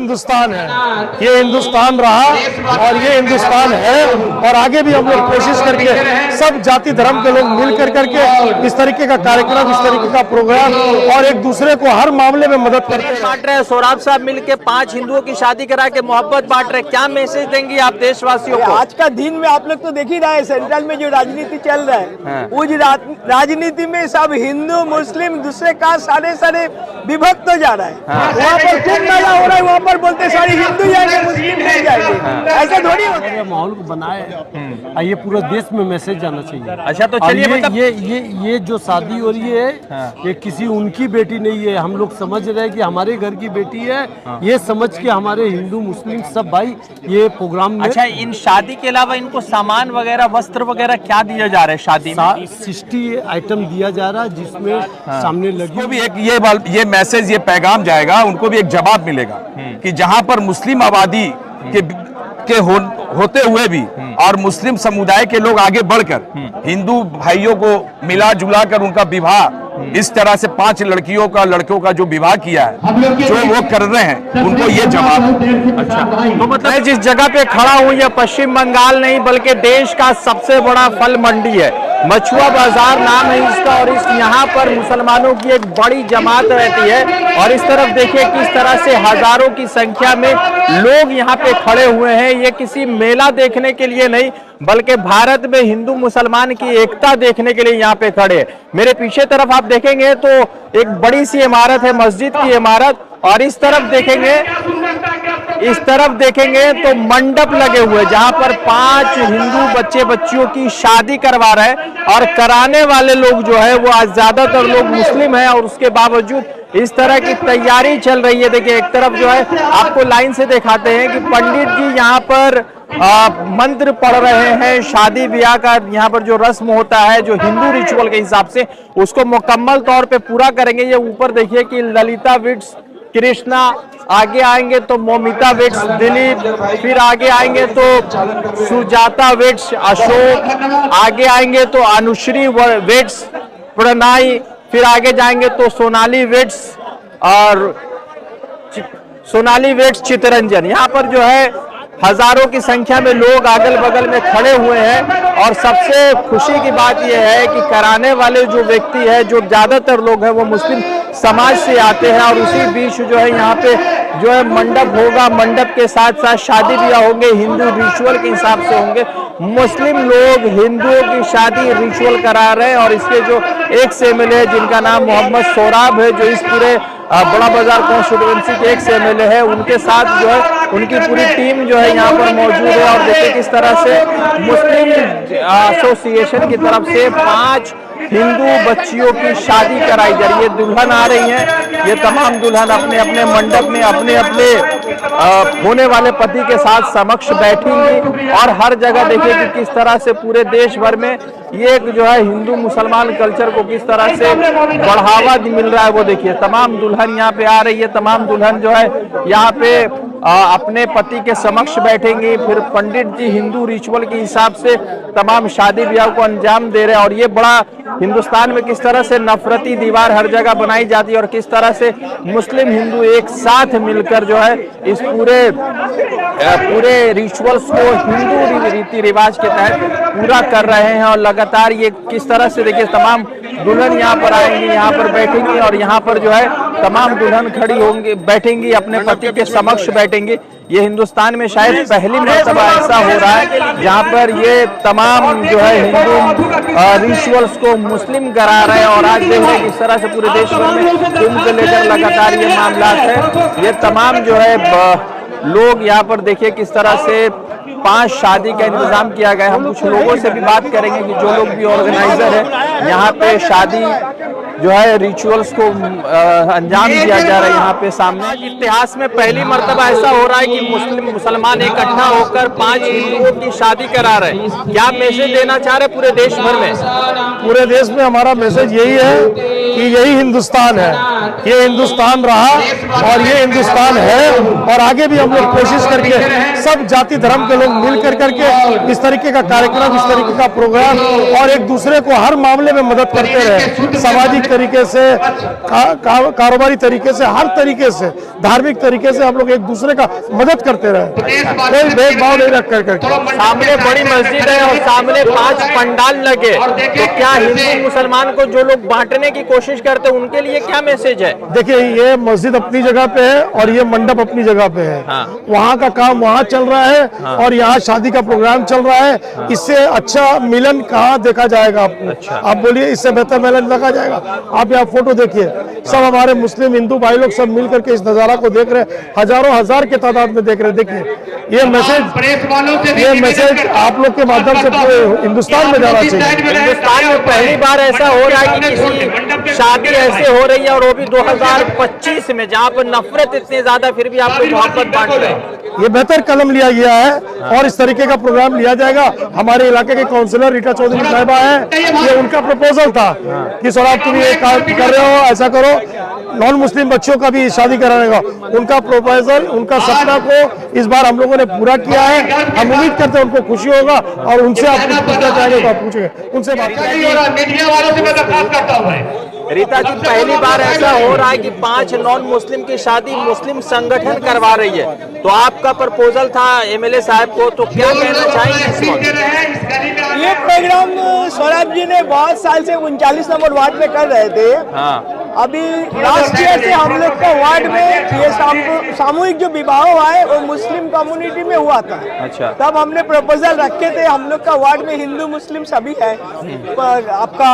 हिंदुस्तान है, ये हिंदुस्तान रहा और ये हिंदुस्तान है। और आगे भी हम लोग कोशिश करके सब जाति धर्म के लोग मिल करके इस तरीके का कार्यक्रम, इस तरीके का प्रोग्राम और एक दूसरे को हर मामले में मदद करते बांट रहे हैं। सोराब साहब मिलके 5 हिंदुओं की शादी करा के मोहब्बत बांट रहे, क्या मैसेज देंगे आप देशवासियों को? आज का दिन में आप लोग तो देख ही रहे हैं, सेंट्रल में जो राजनीति चल रहा है, उस राजनीति में सब हिंदू मुस्लिम दूसरे का सारे विभक्त हो जा रहा है। वहाँ पर खूब मजा हो रहा है, वहाँ पर बोलते सारे हिंदू जाएंगे मुस्लिम नहीं जाएंगे, ऐसा थोड़ी होता है। माहौल को बनाए, ये पूरे देश में मैसेज जाना चाहिए। अच्छा तो चलिए, मतलब ये जो शादी हो रही है, ये किसी उनकी बेटी नहीं है। हम लोग समझ रहे हैं कि हमारे घर की बेटी है, ये समझ के हमारे हिंदू मुस्लिम सब भाई ये प्रोग्राम में। अच्छा, इन शादी के अलावा इनको सामान वगैरह वस्त्र वगैरह क्या दिया जा रहा है शादी में? 60 आइटम दिया जा रहा है, जिसमें सामने लगी भी एक ये मैसेज, ये पैगाम जाएगा, उनको भी एक जवाब मिलेगा कि जहां पर मुस्लिम आबादी के होते हुए भी और मुस्लिम समुदाय के लोग आगे बढ़कर हिंदू भाइयों को मिला जुला कर उनका विवाह, इस तरह से 5 लड़कों का जो विवाह किया है, जो वो कर रहे हैं, उनको ये जवाब। अच्छा, तो मतलब मैं जिस जगह पे खड़ा हूँ ये पश्चिम बंगाल नहीं बल्कि देश का सबसे बड़ा फल मंडी है, मछुआ बाजार नाम है इसका। और इस यहाँ पर मुसलमानों की एक बड़ी जमात रहती है और इस तरफ देखिए किस तरह से हजारों की संख्या में लोग यहाँ पे खड़े हुए हैं। ये किसी मेला देखने के लिए नहीं बल्कि भारत में हिंदू मुसलमान की एकता देखने के लिए यहाँ पे खड़े हैं। मेरे पीछे तरफ आप देखेंगे तो एक बड़ी सी इमारत है, मस्जिद की इमारत, और इस तरफ देखेंगे तो मंडप लगे हुए जहां पर 5 हिंदू बच्चे बच्चियों की शादी करवा रहे हैं। और कराने वाले लोग जो है वो आज ज्यादातर लोग मुस्लिम हैं और उसके बावजूद इस तरह की तैयारी चल रही है। देखिए एक तरफ जो है आपको लाइन से दिखाते हैं कि पंडित जी यहाँ पर मंत्र पढ़ रहे हैं, शादी ब्याह का यहाँ पर जो रस्म होता है जो हिंदू रिचुअल के हिसाब से उसको मुकम्मल तौर पे पूरा करेंगे। ये ऊपर देखिए कि ललिता विट्स, कृष्णा, आगे आएंगे तो मोमिता विट्स, दिलीप, फिर आगे आएंगे तो सुजाता विट्स, अशोक, आगे आएंगे तो अनुश्री विट्स, प्रणय, फिर आगे जाएंगे तो सोनाली विट्स और चितरंजन। यहाँ पर जो है हजारों की संख्या में लोग अगल बगल में खड़े हुए हैं। और सबसे खुशी की बात यह है कि कराने वाले जो व्यक्ति है, जो ज्यादातर लोग हैं वो मुस्लिम समाज से आते हैं। और उसी बीच जो है यहाँ पे जो है मंडप होगा, मंडप के साथ साथ शादी ब्याह होंगे, हिंदू रिचुअल के हिसाब से होंगे। मुस्लिम लोग हिंदुओं की शादी रिचुअल करा रहे हैं। और इसके जो एक्स एमएलए है जिनका नाम मोहम्मद सोराब है, जो इस पूरे बड़ा बाजार कॉन्स्टिट्यूएंसी के एक्स एमएलए है, उनके साथ जो है उनकी पूरी टीम जो है यहाँ पर मौजूद है। और देखिए किस तरह से मुस्लिम एसोसिएशन की तरफ से 5 हिंदू बच्चियों की शादी कराई जा रही है। दुल्हन आ रही है, ये तमाम दुल्हन अपने अपने मंडप में अपने होने वाले पति के साथ समक्ष बैठेंगी। और हर जगह देखिए कि किस तरह से पूरे देश भर में ये जो है हिंदू मुसलमान कल्चर को किस तरह से बढ़ावा मिल रहा है वो देखिए। तमाम दुल्हन यहाँ पे आ रही है, तमाम दुल्हन जो है यहाँ पे अपने पति के समक्ष बैठेंगी। फिर पंडित जी हिंदू रिचुअल के हिसाब से तमाम शादी ब्याह को अंजाम दे रहे हैं। और ये बड़ा हिंदुस्तान में किस तरह से नफरती दीवार हर जगह बनाई जाती है और किस तरह से मुस्लिम हिंदू एक साथ मिलकर जो है इस पूरे रिचुअल्स को हिंदू रीति रिवाज के तहत पूरा कर रहे हैं। और लगातार ये किस तरह से देखिए तमाम दुल्हन यहाँ पर आएंगी, यहाँ पर बैठेंगी और यहाँ पर जो है तमाम दुल्हन खड़ी होंगी, बैठेंगी, अपने पति के समक्ष बैठेंगी। ये हिंदुस्तान में शायद पहली मर्तबा ऐसा हो रहा है जहाँ पर ये तमाम जो है हिंदू रिचुअल्स को मुस्लिम करा रहे हैं। और आज देख रहे हैं किस तरह से पूरे देश भर में कुंभ को लेकर लगातार ये मामला है। ये तमाम जो है लोग यहाँ पर देखिए किस तरह से 5 शादी का इंतजाम किया गया है। हम कुछ लोगों से भी बात करेंगे कि जो लोग भी ऑर्गेनाइजर है यहाँ पे शादी जो है रिचुअल्स को अंजाम दिया जा रहा है यहाँ पे सामने। इतिहास में पहली मर्तबा ऐसा हो रहा है कि मुसलमान इकट्ठा होकर 5 हिंदुओं की शादी करा रहे हैं। क्या मैसेज देना चाह रहे पूरे देश भर में? पूरे देश में हमारा मैसेज यही है कि यही हिंदुस्तान है, ये हिंदुस्तान रहा और ये हिंदुस्तान है। और आगे भी हम लोग कोशिश करके सब जाति धर्म के लोग मिल करके इस तरीके का कार्यक्रम, इस तरीके का प्रोग्राम और एक दूसरे को हर मामले में मदद करते रहे। सामाजिक तरीके से, कारोबारी तरीके से, हर तरीके से, धार्मिक तरीके से हम लोग एक दूसरे का मदद करते रहे, कोई भेदभाव नहीं रख कर करके। सामने बड़ी मस्जिद है और सामने 5 पंडाल लगे, तो क्या हिंदू मुसलमान को जो लोग बांटने की कोशिश करते हैं उनके लिए क्या मैसेज है? देखिए, ये मस्जिद अपनी जगह पे है और ये मंडप अपनी जगह पे है। वहाँ का काम वहाँ चल रहा है और यहाँ शादी का प्रोग्राम चल रहा है। इससे अच्छा मिलन कहाँ देखा जाएगा आपको? आप बोलिए, इससे बेहतर मिलन देखा जाएगा? आप यहाँ फोटो देखिए, सब हमारे मुस्लिम हिंदू भाई लोग सब मिल करके इस नजारा को देख रहे हैं, हजारों हजार के तादाद में देख रहे हैं। देखिए, ये मैसेज आप लोग के माध्यम से पूरे हिंदुस्तान में जाना चाहिए। हिंदुस्तान में पहली बार ऐसा हो रहा है कि किसी शादी ऐसे हो रही है और वो भी 2025 में, जहाँ पर नफरत इतनी ज्यादा फिर भी आप लोग मोहब्बत बांट रहे हैं। ये बेहतर कदम लिया गया है और इस तरीके का प्रोग्राम लिया जाएगा। हमारे इलाके के काउंसलर रीटा चौधरी साहिबा है, ये उनका प्रपोजल था कि सर आप तुम ये काम कर रहे हो, ऐसा करो, नॉन मुस्लिम बच्चों का भी शादी कराने का उनका प्रपोजल, उनका सपना को इस बार हम लोगों ने पूरा किया है। हम उम्मीद करते हैं उनको खुशी होगा और उनसे आप कुछ पूछना चाहेंगे तो आप पूछेंगे, उनसे बात करेंगे। रीता जी, पहली बार ऐसा हो रहा है कि 5 नॉन मुस्लिम की शादी मुस्लिम संगठन करवा रही है, तो आपका प्रपोजल था एमएलए साहब को, तो क्या कहना चाहेंगे इस वक्त? ये प्रोग्राम सौरभ जी ने बहुत साल से 39 नंबर वार्ड में कर रहे थे। अभी लास्ट ईयर से हम लोग का वार्ड में ये सामूहिक जो विवाह हुआ है वो मुस्लिम कम्युनिटी में हुआ था। अच्छा। तब हमने प्रपोजल रखे थे, हम लोग का वार्ड में हिंदू मुस्लिम सभी है, पर आपका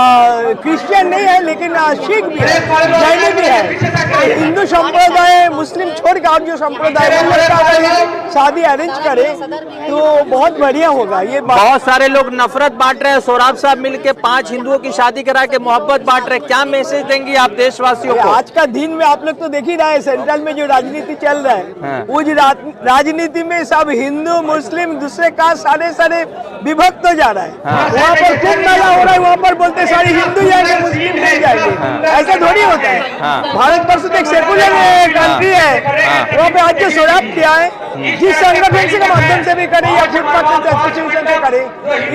क्रिश्चियन नहीं है लेकिन सिख भी है, जैन भी है। हिंदू संप्रदाय मुस्लिम छोड़ के और जो संप्रदाय शादी अरेंज करे तो बहुत बढ़िया होगा। ये बहुत सारे लोग नफरत बांट रहे हैं, सौरभ साहब मिलके 5 हिंदुओं की शादी करा के मोहब्बत बांट रहे हैं, क्या मैसेज देंगे आप देशवासियों को? आज का दिन में आप लोग तो देख ही रहे हैं, सेंट्रल में जो राजनीति चल रहा है, वो राजनीति में सब हिंदू मुस्लिम दूसरे का सारे विभक्त हो जा रहा है। वहाँ पर खूब मजा हो रहा है, वहाँ पर बोलते सारे हिंदू जाएंगे मुस्लिम नहीं जाएंगे, ऐसा थोड़ी होता है। भारत वर्ष एक सेकुलर कंट्री है, वहाँ पे आज जो सौरभ किया है, जिस संगठन के माध्यम से भी करे या फुटपाथ एसोसिएशन से करे,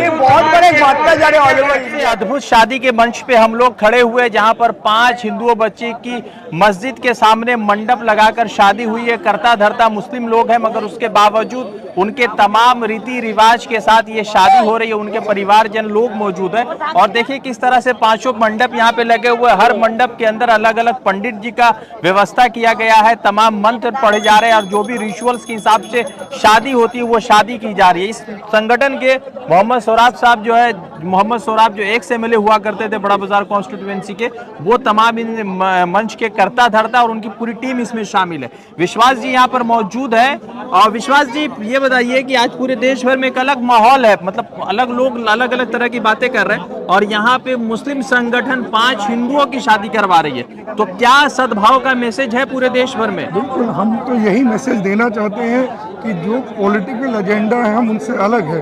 ये बहुत बड़े बांटता जा रहे हैं। अद्भुत शादी के मंच पे हम लोग खड़े हुए, जहाँ पर 5 हिंदुओं बच्चे की मस्जिद के सामने मंडप लगाकर शादी हुई है। करता धरता मुस्लिम लोग हैं, मगर उसके बावजूद उनके तमाम रीति रिवाज के साथ ये शादी हो रही है, उनके परिवारजन लोग मौजूद है। और देखिए किस तरह से 5 मंडप यहाँ पे लगे हुए, हर मंडप के अंदर अलग अलग पंडित जी का व्यवस्था किया गया है, तमाम मंत्र पढ़े जा रहे हैं और जो भी रिचुअल्स के हिसाब से शादी होती है वो शादी की जा रही है। इस संगठन के मोहम्मद सौरभ साहब जो है, मोहम्मद सौरभ जो एक्स एमएलए हुआ करते थे बड़ा बाजार कॉन्स्टिट्यूएंसी के, वो तमाम इन मंच के करता धरता और उनकी पूरी टीम इसमें शामिल है। विश्वास जी यहाँ पर मौजूद है। और विश्वास जी, ये बताइए कि आज पूरे देश भर में एक अलग माहौल है, मतलब अलग लोग अलग अलग तरह की बातें कर रहे हैं और यहाँ पे मुस्लिम संगठन 5 हिंदुओं की शादी करवा रही है, तो क्या सद्भाव का मैसेज है पूरे देश भर में? बिल्कुल, हम तो यही मैसेज देना चाहते हैं कि जो पॉलिटिकल एजेंडा है हम उनसे अलग है।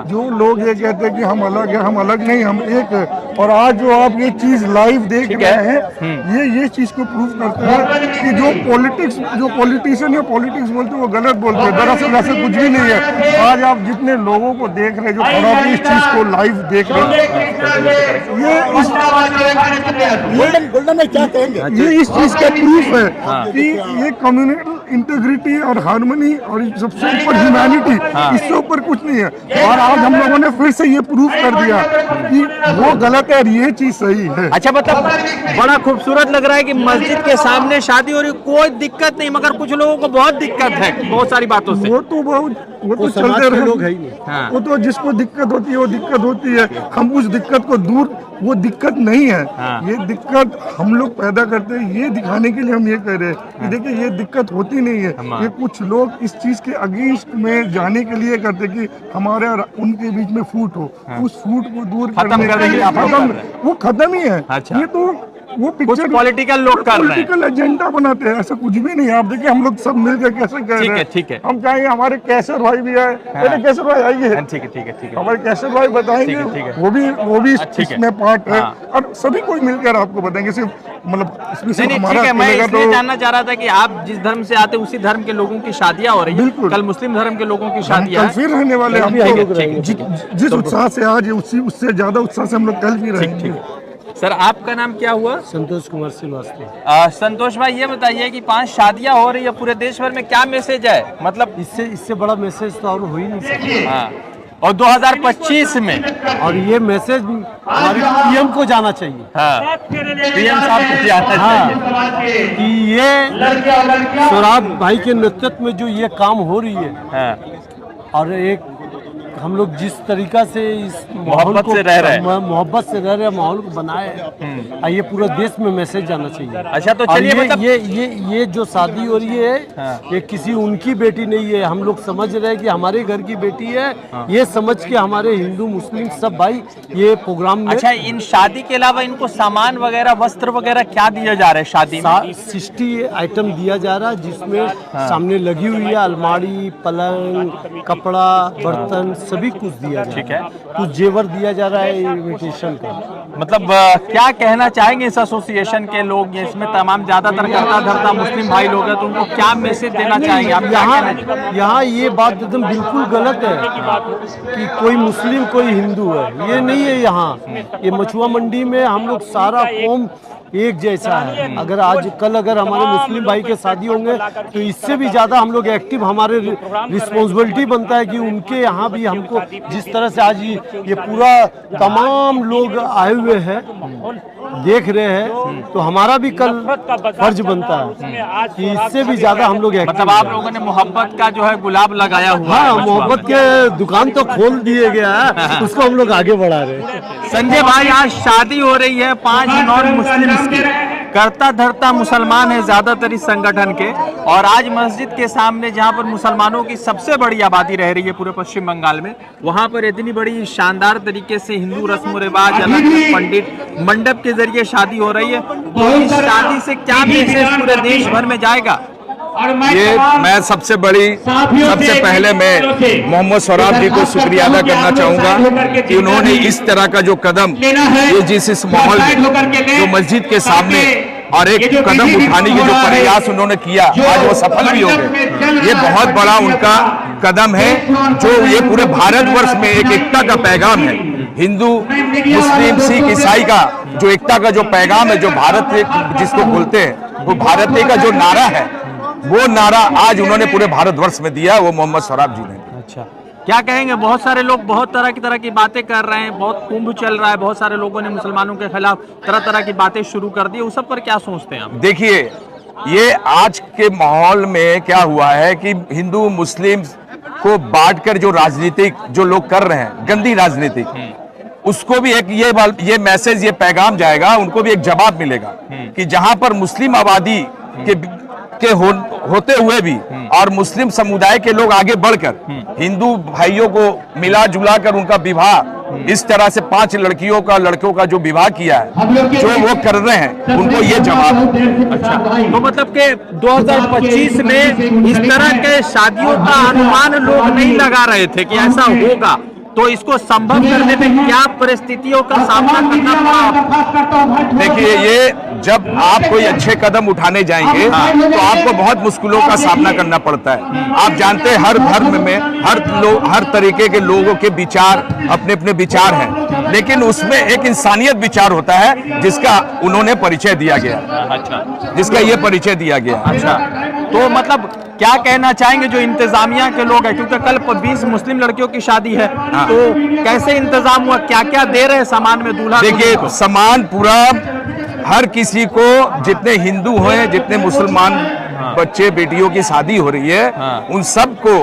जो लोग ये कहते हैं कि हम अलग है, हम अलग नहीं, हम एक है। और आज जो आप ये चीज लाइव देख रहे हैं, ये चीज को प्रूव करता है कि जो पॉलिटिशियन या पॉलिटिक्स बोलते हैं वो गलत बोलते हैं। दरअसल ऐसे कुछ भी नहीं है। आज आप जितने लोगों को देख रहे हैं जो खड़ा होकर इस चीज को लाइव देख रहे हैं, ये इस चीज का प्रूफ है कि ये कम्युनिटी इंटीग्रिटी और हार्मनी और सबसे ऊपर ह्यूमैनिटी, इससे ऊपर कुछ नहीं है। और आज हम लोगों ने फिर से ये प्रूफ कर दिया कि वो गलत है और ये चीज सही है। अच्छा, मतलब बड़ा खूबसूरत लग रहा है कि मस्जिद के सामने शादी हो रही, कोई दिक्कत नहीं, मगर कुछ लोगों को बहुत दिक्कत है बहुत सारी बातों से। वो तो चलते रहे लोग है ही नहीं। वो तो जिसको दिक्कत होती है वो दिक्कत होती है। हम उस दिक्कत को दूर, वो दिक्कत नहीं है। ये दिक्कत हम लोग पैदा करते हैं, ये दिखाने के लिए हम ये कह रहे हैं कि देखिए ये दिक्कत होती नहीं है। ये कुछ लोग इस चीज के अगेंस्ट में जाने के लिए करते कि हमारे और उनके बीच में फूट हो, उस फूट को दूर करने के लिए वो खत्म ही है। ये तो वो पिक्चर पॉलिटिकल लोग कर रहे हैं, पॉलिटिकल एजेंडा बनाते हैं, ऐसा कुछ भी नहीं है। आप देखिए हम लोग सब मिलकर कैसे कर रहे हैं। ठीक है, हम चाहेंगे हमारे कैसर भाई भी आए, कैसर भाई आइए। ठीक है, हमारे कैसर भाई बताएंगे, वो भी इसमें पार्ट है और सभी कोई मिलकर आपको बताएंगे। सिर्फ मतलब मैं इसलिए जानना चाह रहा था कि आप जिस धर्म से आते उसी धर्म के लोगों की शादियां हो रही है, कल मुस्लिम धर्म के लोगों की शादियां कल फिर रहने वाले। हम जिस उत्साह से आज उससे ज्यादा उत्साह से हम लोग कल भी रहेंगे। सर आपका नाम क्या हुआ? संतोष कुमार श्रीवास्तव। संतोष भाई ये बताइए कि 5 शादियां हो रही है पूरे देश भर में, क्या मैसेज है? मतलब इससे बड़ा मैसेज तो और हो ही नहीं सकता। हाँ, और 2025 में, और ये मैसेज हमारे पीएम को जाना चाहिए। हाँ, पीएम साहब को जाना चाहिए कि ये सौराब भाई के नेतृत्व में जो ये काम हो रही है, हाँ, और एक हम लोग जिस तरीका से इस मोहब्बत से रह रहे हैं, मोहब्बत से रह रहे हैं, माहौल को बनाए हैं, ये पूरा देश में मैसेज जाना चाहिए। अच्छा तो और चलिए मतलब ये जो शादी हो रही है, ये किसी उनकी बेटी नहीं है। हम लोग समझ रहे हैं कि हमारे घर की बेटी है, ये समझ के हमारे हिंदू मुस्लिम सब भाई ये प्रोग्राम में। अच्छा, इन शादी के अलावा इनको सामान वगैरह, वस्त्र वगैरह क्या दिया जा रहा है शादी में? 60 आइटम दिया जा रहा है, जिसमें सामने लगी हुई है अलमारी, पलंग, कपड़ा, बर्तन, सभी कुछ दिया जा रहा है। ठीक है, कुछ जेवर दिया जा रहा है इनविटेशन का। मतलब क्या कहना चाहेंगे इस एसोसिएशन के लोग? ये इसमें तमाम ज्यादातर करता धरता मुस्लिम भाई लोग हैं, तो उनको क्या मैसेज देना चाहेंगे आप? यहाँ ये बात एकदम बिल्कुल गलत है कि कोई मुस्लिम कोई हिंदू है, ये नहीं है। यहाँ ये मछुआ मंडी में हम लोग सारा कौम एक जैसा है। अगर आज कल अगर हमारे मुस्लिम भाई के शादी होंगे तो इससे भी ज्यादा हम लोग एक्टिव, हमारे रिस्पॉन्सिबिलिटी बनता है कि उनके यहाँ भी हमको जिस तरह से आज ये पूरा तमाम लोग आए हुए हैं देख रहे हैं, तो हमारा भी कल फर्ज बनता है कि इससे भी ज्यादा हम लोग एक्टिव। मतलब आप लोगों ने मोहब्बत का जो है गुलाब लगाया हुआ है। हाँ, मोहब्बत के दुकान तो खोल दिए गया है, उसको हम लोग आगे बढ़ा रहे हैं। संजय भाई, आज शादी हो रही है 5 नॉन मुस्लिम्स की, करता धरता मुसलमान है ज्यादातर इस संगठन के, और आज मस्जिद के सामने जहां पर मुसलमानों की सबसे बड़ी आबादी रह रही है पूरे पश्चिम बंगाल में, वहां पर इतनी बड़ी शानदार तरीके से हिंदू रस्म रिवाज, अलग पंडित मंडप के जरिए शादी हो रही है। तो इस शादी से क्या मैसेज पूरे देश भर में जाएगा? ये मैं सबसे पहले मैं मोहम्मद सौराब जी को शुक्रिया अदा करना चाहूंगा कि उन्होंने इस तरह का जो कदम, ये इस माहौल में जो मस्जिद के सामने और एक कदम उठाने के जो प्रयास उन्होंने किया, आज वो सफल भी हो गए। ये बहुत बड़ा उनका कदम है, जो ये पूरे भारतवर्ष में एक एकता का पैगाम है। हिंदू मुस्लिम सिख ईसाई का जो एकता का जो पैगाम है, जो भारत जिसको बोलते हैं, वो भारत का जो नारा है, वो नारा आज उन्होंने पूरे भारतवर्ष में दिया, वो मोहम्मद सौराब जी ने। अच्छा, क्या कहेंगे? बहुत सारे लोग बहुत तरह की बातें कर रहे हैं, बहुत कुंभ चल रहा है, बहुत सारे लोगों ने मुसलमानों के खिलाफ तरह की बातें शुरू कर दी, उस सब पर क्या सोचते हैं आप? देखिए, ये आज के माहौल में क्या हुआ है कि हिंदू मुस्लिम को बांटकर जो राजनीतिक जो लोग कर रहे हैं, गंदी राजनीतिक, उसको भी एक ये मैसेज, ये पैगाम जाएगा, उनको भी एक जवाब मिलेगा कि जहां पर मुस्लिम आबादी के होते हुए भी और मुस्लिम समुदाय के लोग आगे बढ़कर हिंदू भाइयों को मिला जुला कर उनका विवाह, इस तरह से 5 लड़कों का जो विवाह किया है, जो वो कर रहे हैं, उनको ये जवाब। अच्छा, तो मतलब के 2025 में इस तरह के शादियों का अनुमान लोग नहीं लगा रहे थे कि ऐसा होगा, तो इसको संभव करने में क्या परिस्थितियों का सामना करना पड़ा? देखिए, ये जब आप कोई अच्छे कदम उठाने जाएंगे तो आपको बहुत मुश्किलों का सामना करना पड़ता है। आप जानते हैं, हर धर्म में हर तरीके के लोगों के विचार, अपने अपने विचार हैं, लेकिन उसमें एक इंसानियत विचार होता है जिसका उन्होंने परिचय दिया गया। अच्छा, जिसका ये परिचय दिया गया। अच्छा, तो मतलब क्या कहना चाहेंगे जो इंतजामिया के लोग हैं, क्योंकि कल 20 मुस्लिम लड़कियों की शादी है, तो कैसे इंतजाम हुआ, क्या क्या दे रहे हैं सामान में दूल्हा? देखिए, सामान पूरा हर किसी को, जितने हिंदू हैं, जितने मुसलमान बच्चे बेटियों की शादी हो रही है, उन सबको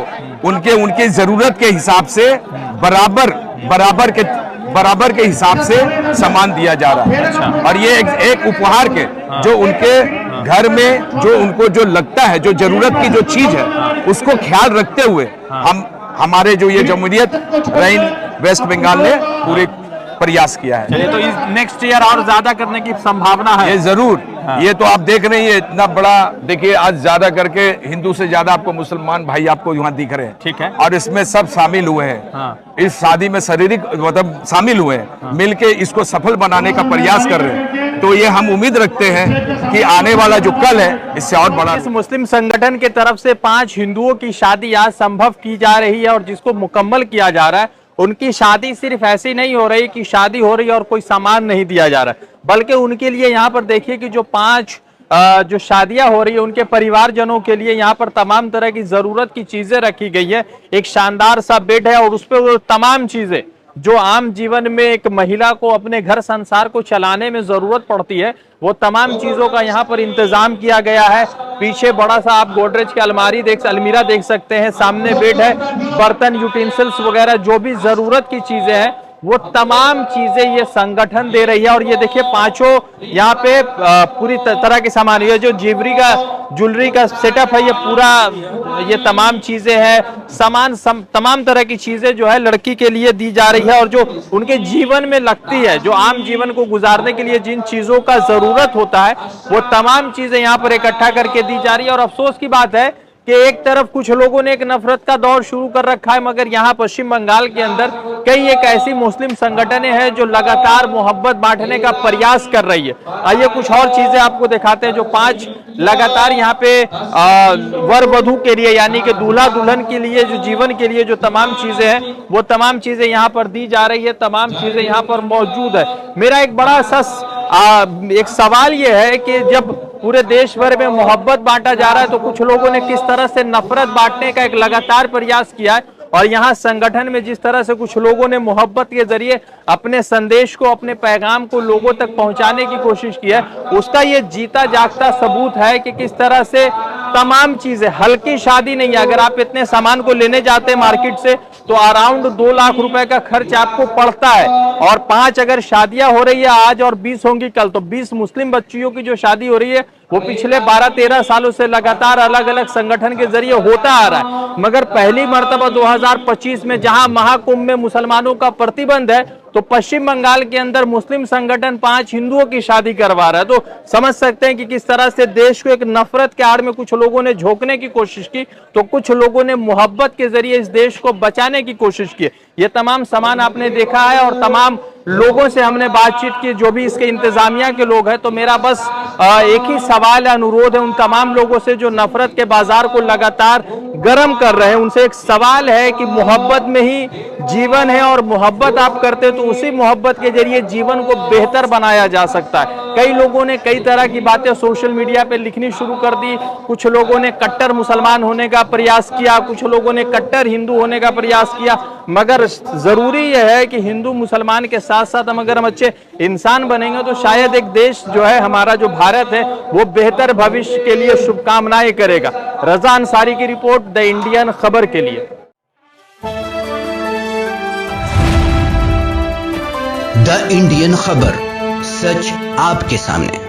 उनके जरूरत के हिसाब से बराबर के हिसाब से सामान दिया जा रहा है। अच्छा। और ये एक उपहार के जो उनके घर में जो उनको जो लगता है, जो जरूरत की जो चीज है, उसको ख्याल रखते हुए हमारे जो ये जमहूरियत रैन वेस्ट बंगाल ने पूरे प्रयास किया है। चलिए, तो इस नेक्स्ट ईयर और ज्यादा करने की संभावना है? ये जरूर। ये तो आप देख रहे हैं, इतना बड़ा, देखिए आज ज्यादा करके हिंदू से ज्यादा आपको मुसलमान भाई आपको यहाँ दिख रहे हैं। ठीक है। और इसमें सब शामिल हुए हैं। इस शादी में शारीरिक मतलब शामिल हुए हैं, मिलके इसको सफल बनाने का प्रयास कर रहे हैं। तो ये हम उम्मीद रखते हैं कि आने वाला जो कल है, इससे और बड़ा। इस मुस्लिम संगठन की तरफ से 5 हिंदुओं की शादी आज संभव की जा रही है, और जिसको मुकम्मल किया जा रहा है उनकी शादी सिर्फ ऐसी नहीं हो रही कि शादी हो रही है और कोई सामान नहीं दिया जा रहा है, बल्कि उनके लिए यहाँ पर देखिए कि जो 5 जो शादियां हो रही है उनके परिवारजनों के लिए यहाँ पर तमाम तरह की जरूरत की चीजें रखी गई है। एक शानदार सा बेड है और उस पर वो तमाम चीजें जो आम जीवन में एक महिला को अपने घर संसार को चलाने में जरूरत पड़ती है, वो तमाम चीजों का यहाँ पर इंतजाम किया गया है। पीछे बड़ा सा आप गोदरेज की अलमीरा देख सकते हैं, सामने बेड है, बर्तन यूटेंसिल्स वगैरह जो भी जरूरत की चीजें हैं वो तमाम चीजें ये संगठन दे रही है। और ये देखिए 5 यहाँ पे पूरी तरह के सामान, ये जो ज्वेलरी का सेटअप है, ये पूरा ये तमाम चीजें हैं, तमाम तरह की चीजें जो है लड़की के लिए दी जा रही है और जो उनके जीवन में लगती है, जो आम जीवन को गुजारने के लिए जिन चीजों का जरूरत होता है वो तमाम चीजें यहाँ पर इकट्ठा करके दी जा रही है। और अफसोस की बात है कि एक तरफ कुछ लोगों ने एक नफरत का दौर शुरू कर रखा है, मगर यहाँ पश्चिम बंगाल के अंदर कई एक ऐसी मुस्लिम संगठनें हैं जो लगातार मोहब्बत बांटने का प्रयास कर रही है। आइए कुछ और चीजें आपको दिखाते हैं जो 5 लगातार यहाँ पे वर वधू के लिए यानी कि दूल्हा दुल्हन के लिए जो जीवन के लिए जो तमाम चीजें हैं वो तमाम चीजें यहाँ पर दी जा रही है, तमाम चीजें यहाँ पर मौजूद है। मेरा एक बड़ा सा एक सवाल ये है कि जब पूरे देश भर में मोहब्बत बांटा जा रहा है तो कुछ लोगों ने किस तरह से नफरत बांटने का एक लगातार प्रयास किया है। और यहाँ संगठन में जिस तरह से कुछ लोगों ने मोहब्बत के जरिए अपने संदेश को, अपने पैगाम को लोगों तक पहुंचाने की कोशिश की है, उसका ये जीता जागता सबूत है कि किस तरह से तमाम चीजें, हल्की शादी नहीं है। अगर आप इतने सामान को लेने जाते हैं मार्केट से तो अराउंड 2 लाख रुपए का खर्च आपको पड़ता है। और 5 अगर शादियां हो रही है आज और 20 होंगी कल, तो 20 मुस्लिम बच्चियों की जो शादी हो रही है वो पिछले 12-13 सालों से लगातार अलग अलग संगठन के जरिए होता आ रहा है। मगर पहली मर्तबा 2025 में जहां महाकुंभ में मुसलमानों का प्रतिबंध है तो पश्चिम बंगाल के अंदर मुस्लिम संगठन 5 हिंदुओं की शादी करवा रहा है। तो समझ सकते हैं कि किस तरह से देश को एक नफरत के आड़ में कुछ लोगों ने झोंकने की कोशिश की, तो कुछ लोगों ने मोहब्बत के जरिए इस देश को बचाने की कोशिश की। ये तमाम सामान आपने देखा है और तमाम लोगों से हमने बातचीत की, जो भी इसके इंतजामिया के लोग हैं। तो मेरा बस एक ही सवाल है, अनुरोध है उन तमाम लोगों से जो नफरत के बाजार को लगातार गर्म कर रहे हैं, उनसे एक सवाल है कि मोहब्बत में ही जीवन है और मोहब्बत आप करते तो उसी मोहब्बत के जरिए जीवन को बेहतर बनाया जा सकता है। कई लोगों ने कई तरह की बातें सोशल मीडिया पे लिखनी शुरू कर दी, कुछ लोगों ने कट्टर मुसलमान होने का प्रयास किया, कुछ लोगों ने कट्टर हिंदू होने का प्रयास किया। मगर जरूरी यह है कि हिंदू मुसलमान के साथ साथ अगर हम अच्छे इंसान बनेंगे तो शायद एक देश जो है हमारा, जो भारत है, वो बेहतर भविष्य के लिए शुभकामनाएं करेगा। रजा अंसारी की रिपोर्ट, द इंडियन खबर के लिए। द इंडियन खबर, सच आपके सामने।